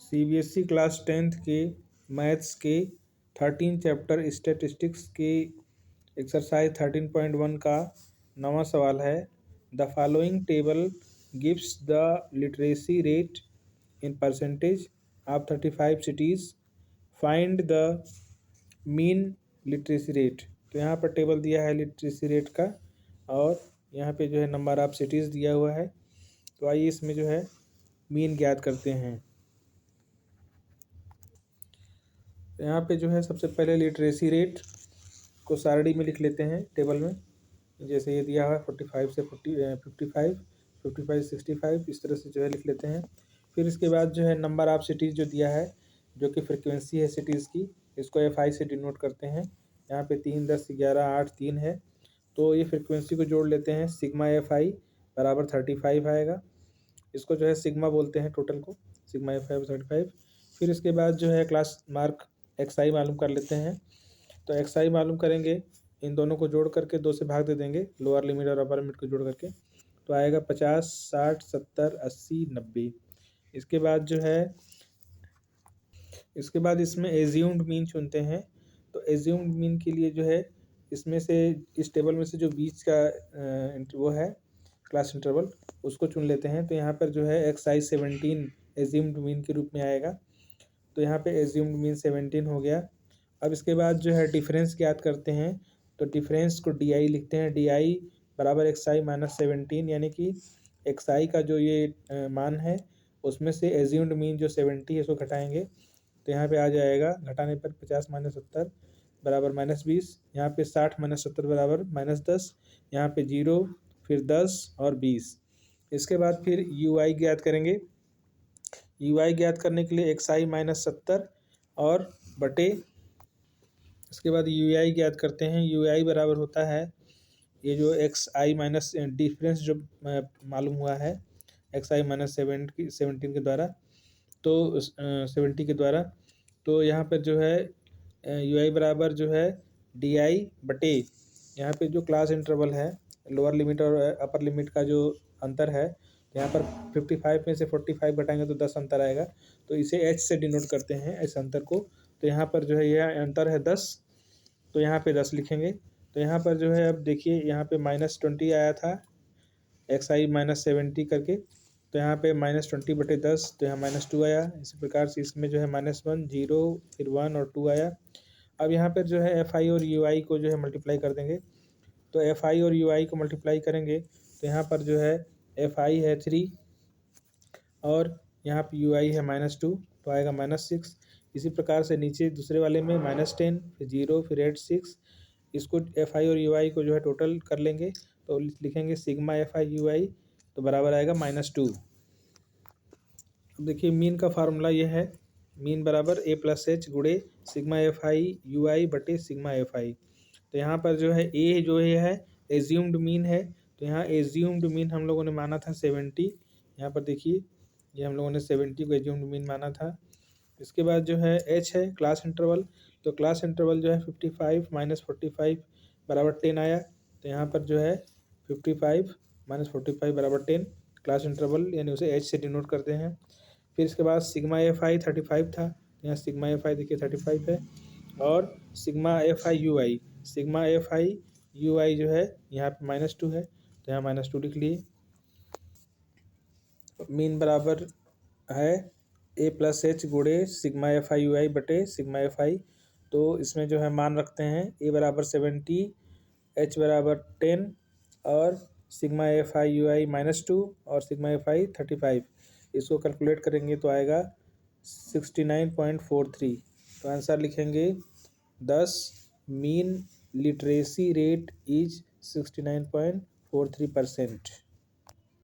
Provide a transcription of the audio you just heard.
CBSE class 10th के maths के 13 chapter statistics के एक्सरसाइज 13.1 का 9वां सवाल है। The following table gives the literacy rate in percentage of 35 cities, find the mean literacy rate. तो यहाँ पर टेबल दिया है लिटरेसी रेट का और यहाँ पे जो है नंबर ऑफ सिटीज़ दिया हुआ है। तो आइए इसमें जो है मीन ज्ञात करते हैं। यहाँ पे जो है सबसे पहले लिटरेसी रेट को सारणी में लिख लेते हैं टेबल में। जैसे ये दिया हुआ है 45 से 55, 55 65, इस तरह से जो है लिख लेते हैं। फिर इसके बाद जो है नंबर ऑफ सिटीज़ जो दिया है, जो कि फ्रिक्वेंसी है सिटीज़ की, इसको FI से डिनोट करते हैं। यहाँ पे 3, 10, 11, 8, 3 है, तो ये फ्रिक्वेंसी को जोड़ लेते हैं। सिग्मा FI बराबर 35 आएगा। इसको जो है सिग्मा बोलते हैं टोटल को, सिग्मा FI 35। फिर इसके बाद जो है क्लास मार्क XI मालूम कर लेते हैं। तो XI मालूम करेंगे, इन दोनों को जोड़ करके 2 से भाग दे देंगे, लोअर लिमिट और अपर लिमिट को जोड़ करके, तो आएगा 50, 60, 70, 80, 90। इसके बाद जो है इसके बाद इसमें एज्यूम्ड मीन चुनते हैं। तो एज्यूम्ड मीन के लिए जो है इसमें से, इस टेबल में से जो बीच का वो है क्लास इंटरवल, उसको चुन लेते हैं। तो यहाँ पर जो है XI 17 एज्यूम्ड मीन के रूप में आएगा। तो यहाँ पे एज्यूम्ड मीन 17 हो गया। अब इसके बाद जो है डिफरेंस ज्ञात करते हैं। तो डिफरेंस को DI लिखते हैं। DI बराबर XI माइनस 17, यानी कि XI का जो ये मान है उसमें से एज्यूम्ड मीन जो 70 है इसको घटाएंगे। तो यहाँ पे आ जाएगा, घटाने पर 50 माइनस 70 बराबर -20। यहाँ पे 60 माइनस 70 बराबर -10। यहाँ पे 0, फिर 10 और 20। इसके बाद फिर UI ज्ञात करेंगे। UI ज्ञात करने के लिए XI माइनस 70 और बटे, इसके बाद UI ज्ञात करते हैं। UI बराबर होता है, ये जो XI माइनस डिफरेंस जो मालूम हुआ है XI माइनस 17 के द्वारा, तो 70 के द्वारा, तो यहाँ पर जो है UI बराबर जो है DI बटे, यहाँ पे जो क्लास इंटरवल है, लोअर लिमिट और अपर लिमिट का जो अंतर है, तो यहाँ पर 55 में से 45 घटाएंगे तो 10 अंतर आएगा। तो इसे H से डिनोट करते हैं इस अंतर को। तो यहाँ पर जो है यह अंतर है 10, तो यहाँ पे 10 लिखेंगे। तो यहाँ पर जो है अब देखिए, यहाँ पे -20 आया था XI माइनस 70 करके, तो यहाँ पे -20 बटे 10, तो यहाँ -2 आया। इसी प्रकार से इसमें जो है -1, 0, फिर 1 और 2 आया। अब यहाँ पर जो है FI और UI को जो है मल्टीप्लाई कर देंगे। तो FI और UI को मल्टीप्लाई करेंगे तो यहाँ पर जो है FI है 3 और यहाँ पे UI है -2, तो आएगा -6। इसी प्रकार से नीचे दूसरे वाले में -10, फिर 0, फिर 8, 6। इसको FI और UI को जो है टोटल कर लेंगे, तो लिखेंगे सिग्मा FI UI, तो बराबर आएगा -2। अब देखिए मीन का फार्मूला ये है, मीन बराबर A+H गुणे सिग्मा FI UI बटे सिग्मा FI। तो यहाँ पर जो है A जो है एज्यूम्ड मीन है, तो यहाँ एज्यूम्ड मीन हम लोगों ने माना था 70। यहाँ पर देखिए, ये हम लोगों ने 70 को एज्यूम्ड मीन माना था। इसके बाद जो है H है क्लास इंटरवल। तो क्लास इंटरवल जो है 55 माइनस 45 बराबर 10 आया। तो यहाँ पर जो है 55 माइनस 45 बराबर 10 क्लास इंटरवल, यानी उसे H से डिनोट करते हैं। फिर इसके बाद सिग्मा FI 35 था, तो यहाँ सिग्मा FI देखिए 35 है। और sigma FI UI, sigma FI UI जो है यहाँ पे -2 है, तो यहाँ -2 लिख लिए। मीन बराबर है A+H गुणे सिग्मा FI UI बटे सिग्मा FI। तो इसमें जो है मान रखते हैं, A बराबर 70, H बराबर 10 और सिग्मा FI UI -2 और सिग्मा FI 35। इसको कैलकुलेट करेंगे तो आएगा 69.43। तो आंसर लिखेंगे 10 मीन लिटरेसी रेट इज 69.43%।